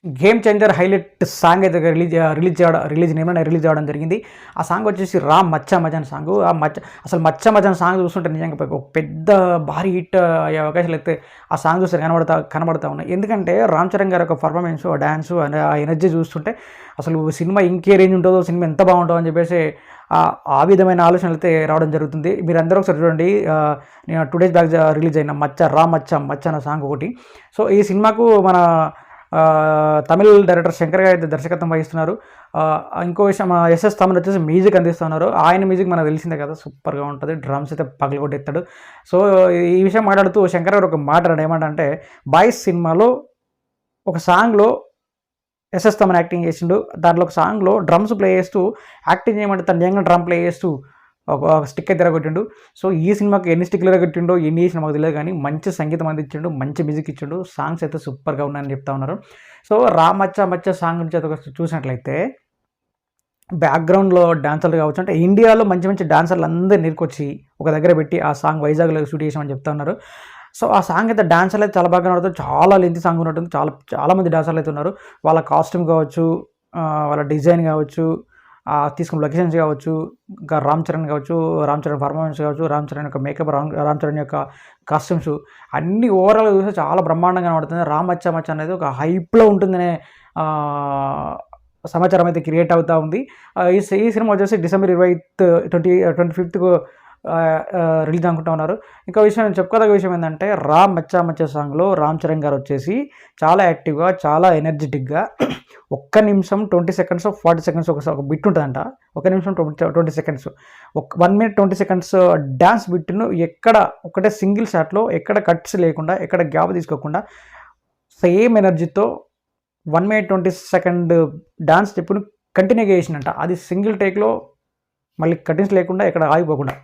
Game changer highlight song అయితే release అవ్వడం జరిగింది. ఆ సాంగ్ వచ్చేసి రా మచ్చా మజాన్ సాంగ్. ఆ అసలు మచ్చా మజాన్ సాంగ్ చూస్తుంటే నిజంగా ఒక పెద్ద భారీ హిట్ అయ్యే అవకాశాలు అయితే ఆ సాంగ్ చూస్తే కనబడతా ఉన్నాయి. ఎందుకంటే రామ్ చరణ్ గారి యొక్క పర్ఫార్మెన్స్, ఆ డ్యాన్స్, ఆ ఎనర్జీ చూస్తుంటే అసలు సినిమా ఇంకే రేంజ్ ఉంటుందో, సినిమా ఎంత బాగుంటుందో అని చెప్పేసి ఆ విధమైన ఆలోచనలు అయితే రావడం జరుగుతుంది. మీరందరూ ఒకసారి చూడండి, నేను 2 days బ్యాక్ రిలీజ్ అయిన మచ్చ అన్న సాంగ్ ఒకటి. సో ఈ సినిమాకు మన తమిళ్ డైరెక్టర్ శంకర్ గారు అయితే దర్శకత్వం వహిస్తున్నారు. ఇంకో విషయం, ఎస్ఎస్ తమన్ వచ్చేసి మ్యూజిక్ అందిస్తున్నారు. ఆయన మ్యూజిక్ మనకు తెలిసిందే కదా, సూపర్గా ఉంటుంది. డ్రమ్స్ అయితే పగలగొట్టేస్తాడు. సో ఈ విషయం మాట్లాడుతూ శంకర్ గారు ఒక మాట అన్నాడు. ఏమంటే బాయ్స్ సినిమాలో ఒక సాంగ్లో ఎస్ఎస్ తమన్ యాక్టింగ్ చేసిండు. దాంట్లో ఒక సాంగ్లో డ్రమ్స్ ప్లే చేస్తూ యాక్టింగ్ చేయమంటే తన నిజంగా డ్రమ్ ప్లే చేస్తూ ఒక స్టిక్ అయితే ఎరగొట్టిండు. సో ఈ సినిమాకి ఎన్ని స్టిక్లు ఎరగొట్టిండో, ఎన్ని చేసిన మాకు తెలియదు, కానీ మంచి సంగీతం అందించిండు, మంచి మ్యూజిక్ ఇచ్చిండు. సాంగ్స్ అయితే సూపర్గా ఉన్నాయని చెప్తా ఉన్నారు. సో రా మచ్చ సాంగ్ నుంచి అయితే చూసినట్లయితే బ్యాక్గ్రౌండ్లో డాన్సర్లు కావచ్చు, అంటే ఇండియాలో మంచి మంచి డాన్సర్లు అందరూ నీరుకొచ్చి ఒక దగ్గర పెట్టి ఆ సాంగ్ వైజాగ్లో షూట్ చేసామని చెప్తా ఉన్నారు. సో ఆ సాంగ్ అయితే డాన్సర్లు అయితే చాలా బాగా కనబడుతుంది. చాలా లెంతీ సాంగ్ ఉన్నట్టుంది. చాలా మంది డాన్సర్లు అయితే ఉన్నారు. వాళ్ళ కాస్ట్యూమ్ కావచ్చు, వాళ్ళ డిజైన్ కావచ్చు, తీసుకున్న లొకేషన్స్ కావచ్చు, ఇంకా రామ్ చరణ్ పర్ఫార్మెన్స్ కావచ్చు, రామ్ చరణ్ యొక్క మేకప్, రామ్ చరణ్ యొక్క కాస్ట్యూమ్స్ అన్నీ ఓవరాల్గా చూస్తే చాలా బ్రహ్మాండంగా కనబడుతుంది. రా మచ్చ అనేది ఒక హైప్లో ఉంటుందనే సమాచారం అయితే క్రియేట్ అవుతూ ఉంది. ఈ సినిమా వచ్చేసి December 25కు రిలీజ్ అనుకుంటా ఉన్నారు. ఇంకా విషయం చెప్పుకోదగ్గ విషయం ఏంటంటే రా మచ్చ సాంగ్లో రామ్ చరణ్ గారు వచ్చేసి చాలా యాక్టివ్గా, చాలా ఎనర్జెటిక్గా 1 నిమిషం 20 seconds 40 seconds ఒక బిట్ ఉంటుందంట. 1 నిమిషం 20 seconds 1 minute 20 seconds డ్యాన్స్ బిట్ను ఎక్కడ ఒకటే సింగిల్ షాట్లో ఎక్కడ కట్స్ లేకుండా, ఎక్కడ గ్యాప్ తీసుకోకుండా సేమ్ ఎనర్జీతో 1 minute 20 second డాన్స్ స్టెప్ను కంటిన్యూగా చేసినట్ట. అది సింగిల్ టేక్లో మళ్ళీ కటింగ్స్ లేకుండా ఎక్కడ ఆగిపోకుండా.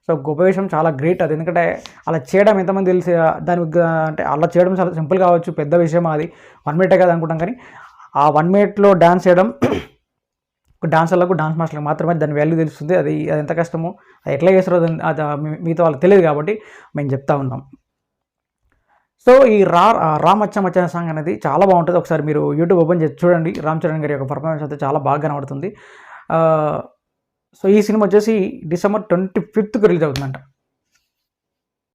సో గొప్ప విషయం, చాలా గ్రేట్ అది. ఎందుకంటే అలా చేయడం ఎంతమంది తెలిసి దానికి, అంటే అలా చేయడం చాలా సింపుల్ కావచ్చు, పెద్ద విషయం అది 1 minute కదా అనుకుంటాం, కానీ ఆ 1 minuteలో డాన్స్ చేయడం డాన్సర్లకు, డాన్స్ మాస్టర్లకు మాత్రమే దాని వాల్యూ తెలుస్తుంది. అది ఎంత కష్టమో, అది ఎట్లా చేస్తారో అది మిగతా వాళ్ళకి తెలియదు కాబట్టి మేము చెప్తా ఉన్నాం. సో ఈ రా మచ్చ సాంగ్ అనేది చాలా బాగుంటుంది. ఒకసారి మీరు యూట్యూబ్ ఓపెన్ చేసి చూడండి. రామ్ చరణ్ గారి యొక్క పర్ఫార్మెన్స్ అయితే చాలా బాగా కనబడుతుంది. సో ఈ సినిమా వచ్చేసి December 25కు రిలీజ్ అవుతుందంట.